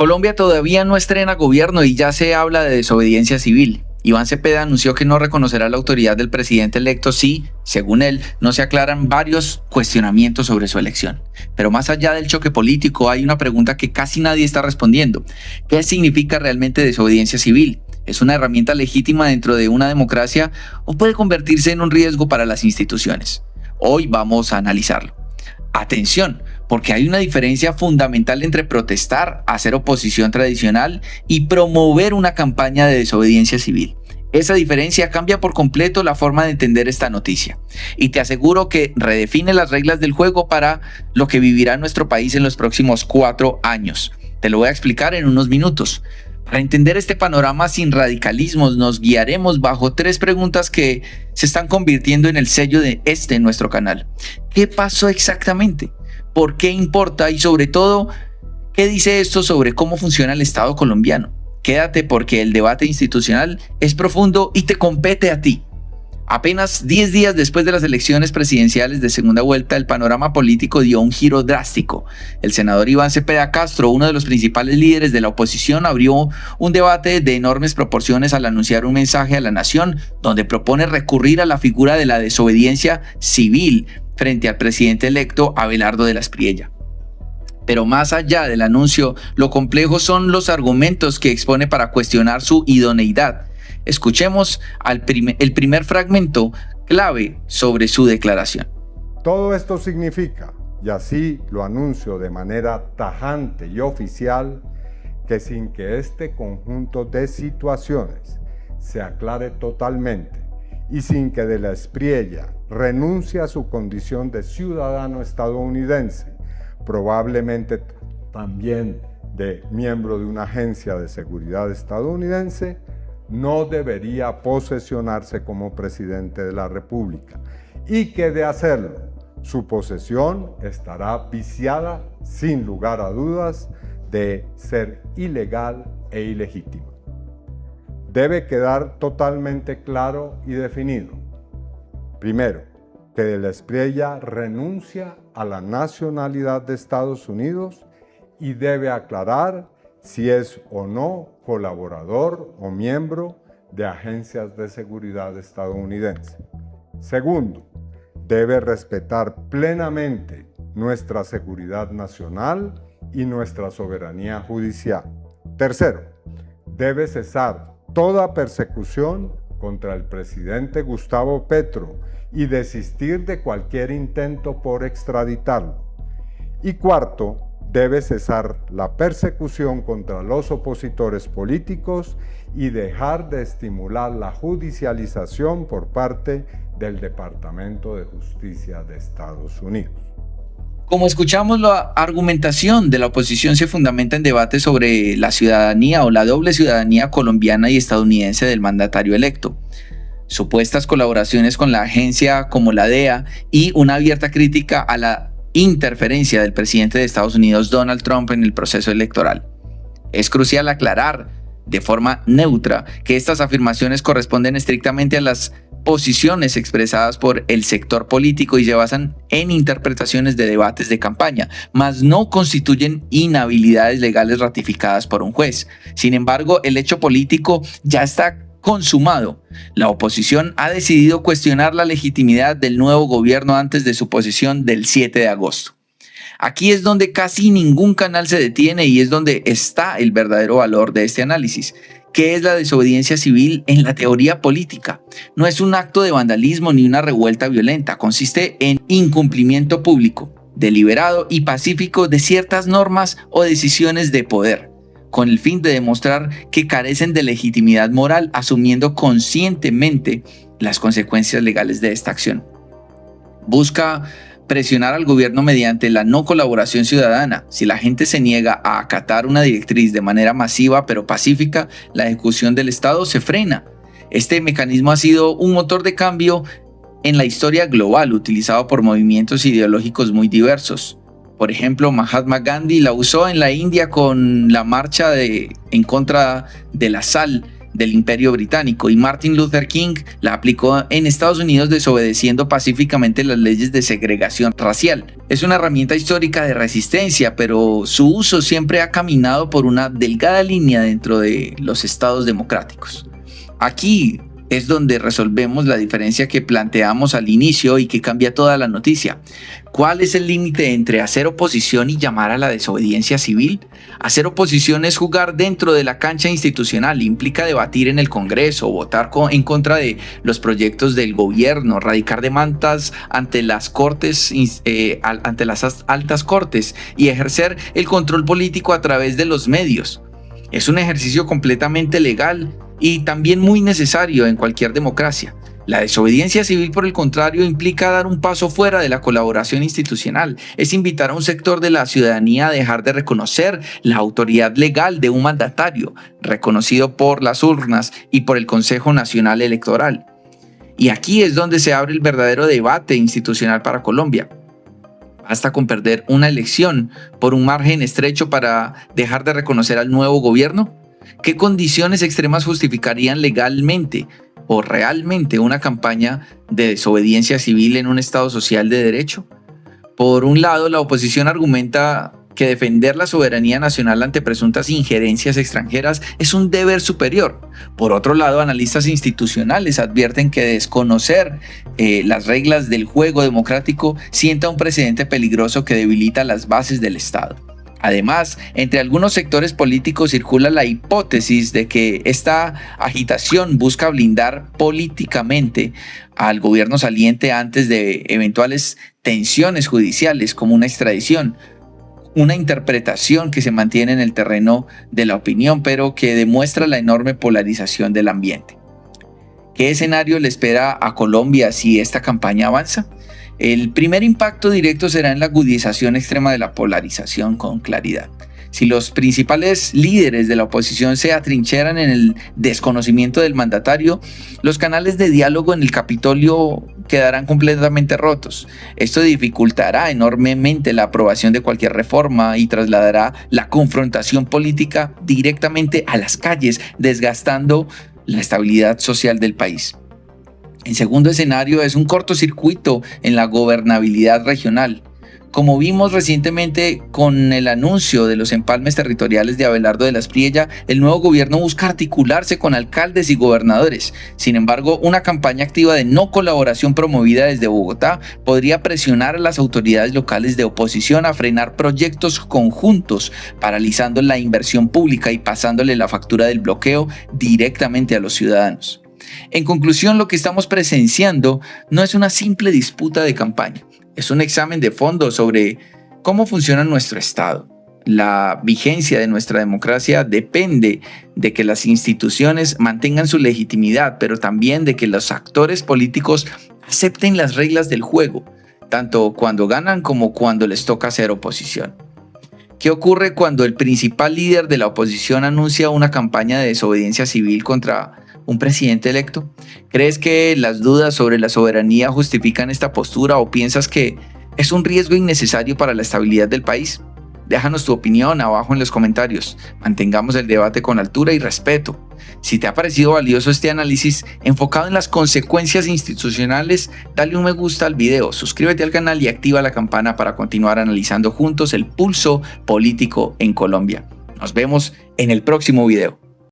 Colombia todavía no estrena gobierno y ya se habla de desobediencia civil. Iván Cepeda anunció que no reconocerá la autoridad del presidente electo si, según él, no se aclaran varios cuestionamientos sobre su elección. Pero más allá del choque político, hay una pregunta que casi nadie está respondiendo. ¿Qué significa realmente desobediencia civil? ¿Es una herramienta legítima dentro de una democracia o puede convertirse en un riesgo para las instituciones? Hoy vamos a analizarlo. Atención, porque hay una diferencia fundamental entre protestar, hacer oposición tradicional y promover una campaña de desobediencia civil. Esa diferencia cambia por completo la forma de entender esta noticia y te aseguro que redefine las reglas del juego para lo que vivirá nuestro país en los próximos 4 años. Te lo voy a explicar en unos minutos. Para entender este panorama sin radicalismos, nos guiaremos bajo 3 preguntas que se están convirtiendo en el sello de nuestro canal. ¿Qué pasó exactamente? ¿Por qué importa? Y sobre todo, ¿qué dice esto sobre cómo funciona el Estado colombiano? Quédate porque el debate institucional es profundo y te compete a ti. Apenas 10 días después de las elecciones presidenciales de segunda vuelta, el panorama político dio un giro drástico. El senador Iván Cepeda Castro, uno de los principales líderes de la oposición, abrió un debate de enormes proporciones al anunciar un mensaje a la nación donde propone recurrir a la figura de la desobediencia civil frente al presidente electo Abelardo de la Espriella. Pero más allá del anuncio, lo complejo son los argumentos que expone para cuestionar su idoneidad. Escuchemos el primer fragmento clave sobre su declaración. Todo esto significa, y así lo anuncio de manera tajante y oficial, que sin que este conjunto de situaciones se aclare totalmente y sin que de la Espriella renuncie a su condición de ciudadano estadounidense, probablemente también de miembro de una agencia de seguridad estadounidense, no debería posesionarse como presidente de la República y que de hacerlo, su posesión estará viciada, sin lugar a dudas, de ser ilegal e ilegítima. Debe quedar totalmente claro y definido. Primero, que de la Espriella renuncia a la nacionalidad de Estados Unidos y debe aclarar si es o no colaborador o miembro de agencias de seguridad estadounidenses. Segundo, debe respetar plenamente nuestra seguridad nacional y nuestra soberanía judicial. Tercero, debe cesar toda persecución contra el presidente Gustavo Petro y desistir de cualquier intento por extraditarlo. Y cuarto, debe cesar la persecución contra los opositores políticos y dejar de estimular la judicialización por parte del Departamento de Justicia de Estados Unidos. Como escuchamos, la argumentación de la oposición se fundamenta en debates sobre la ciudadanía o la doble ciudadanía colombiana y estadounidense del mandatario electo, supuestas colaboraciones con la agencia como la DEA y una abierta crítica a la interferencia del presidente de Estados Unidos, Donald Trump, en el proceso electoral. Es crucial aclarar de forma neutra que estas afirmaciones corresponden estrictamente a las posiciones expresadas por el sector político y se basan en interpretaciones de debates de campaña, mas no constituyen inhabilidades legales ratificadas por un juez. Sin embargo, el hecho político ya está consumado. La oposición ha decidido cuestionar la legitimidad del nuevo gobierno antes de su posesión del 7 de agosto. Aquí es donde casi ningún canal se detiene y es donde está el verdadero valor de este análisis. ¿Qué es la desobediencia civil en la teoría política? No es un acto de vandalismo ni una revuelta violenta, consiste en incumplimiento público, deliberado y pacífico de ciertas normas o decisiones de poder, con el fin de demostrar que carecen de legitimidad moral, asumiendo conscientemente las consecuencias legales de esta acción. Busca presionar al gobierno mediante la no colaboración ciudadana. Si la gente se niega a acatar una directriz de manera masiva pero pacífica, la ejecución del Estado se frena. Este mecanismo ha sido un motor de cambio en la historia global, utilizado por movimientos ideológicos muy diversos. Por ejemplo, Mahatma Gandhi la usó en la India con la marcha en contra de la sal del Imperio Británico, y Martin Luther King la aplicó en Estados Unidos desobedeciendo pacíficamente las leyes de segregación racial. Es una herramienta histórica de resistencia, pero su uso siempre ha caminado por una delgada línea dentro de los estados democráticos. Aquí es donde resolvemos la diferencia que planteamos al inicio y que cambia toda la noticia. ¿Cuál es el límite entre hacer oposición y llamar a la desobediencia civil? Hacer oposición es jugar dentro de la cancha institucional, implica debatir en el Congreso, votar en contra de los proyectos del gobierno, radicar demandas ante las cortes, ante las altas cortes y ejercer el control político a través de los medios. Es un ejercicio completamente legal y también muy necesario en cualquier democracia. La desobediencia civil, por el contrario, implica dar un paso fuera de la colaboración institucional. Es invitar a un sector de la ciudadanía a dejar de reconocer la autoridad legal de un mandatario, reconocido por las urnas y por el Consejo Nacional Electoral. Y aquí es donde se abre el verdadero debate institucional para Colombia. Basta con perder una elección por un margen estrecho para dejar de reconocer al nuevo gobierno. ¿Qué condiciones extremas justificarían legalmente o realmente una campaña de desobediencia civil en un Estado social de derecho? Por un lado, la oposición argumenta que defender la soberanía nacional ante presuntas injerencias extranjeras es un deber superior. Por otro lado, analistas institucionales advierten que desconocer las reglas del juego democrático sienta un precedente peligroso que debilita las bases del Estado. Además, entre algunos sectores políticos circula la hipótesis de que esta agitación busca blindar políticamente al gobierno saliente antes de eventuales tensiones judiciales como una extradición, una interpretación que se mantiene en el terreno de la opinión, pero que demuestra la enorme polarización del ambiente. ¿Qué escenario le espera a Colombia si esta campaña avanza? El primer impacto directo será en la agudización extrema de la polarización con claridad. Si los principales líderes de la oposición se atrincheran en el desconocimiento del mandatario, los canales de diálogo en el Capitolio quedarán completamente rotos. Esto dificultará enormemente la aprobación de cualquier reforma y trasladará la confrontación política directamente a las calles, desgastando la estabilidad social del país. El segundo escenario es un cortocircuito en la gobernabilidad regional. Como vimos recientemente con el anuncio de los empalmes territoriales de Abelardo de la Espriella, el nuevo gobierno busca articularse con alcaldes y gobernadores. Sin embargo, una campaña activa de no colaboración promovida desde Bogotá podría presionar a las autoridades locales de oposición a frenar proyectos conjuntos, paralizando la inversión pública y pasándole la factura del bloqueo directamente a los ciudadanos. En conclusión, lo que estamos presenciando no es una simple disputa de campaña, es un examen de fondo sobre cómo funciona nuestro Estado. La vigencia de nuestra democracia depende de que las instituciones mantengan su legitimidad, pero también de que los actores políticos acepten las reglas del juego, tanto cuando ganan como cuando les toca hacer oposición. ¿Qué ocurre cuando el principal líder de la oposición anuncia una campaña de desobediencia civil contra un presidente electo? ¿Crees que las dudas sobre la soberanía justifican esta postura o piensas que es un riesgo innecesario para la estabilidad del país? Déjanos tu opinión abajo en los comentarios. Mantengamos el debate con altura y respeto. Si te ha parecido valioso este análisis enfocado en las consecuencias institucionales, dale un me gusta al video, suscríbete al canal y activa la campana para continuar analizando juntos el pulso político en Colombia. Nos vemos en el próximo video.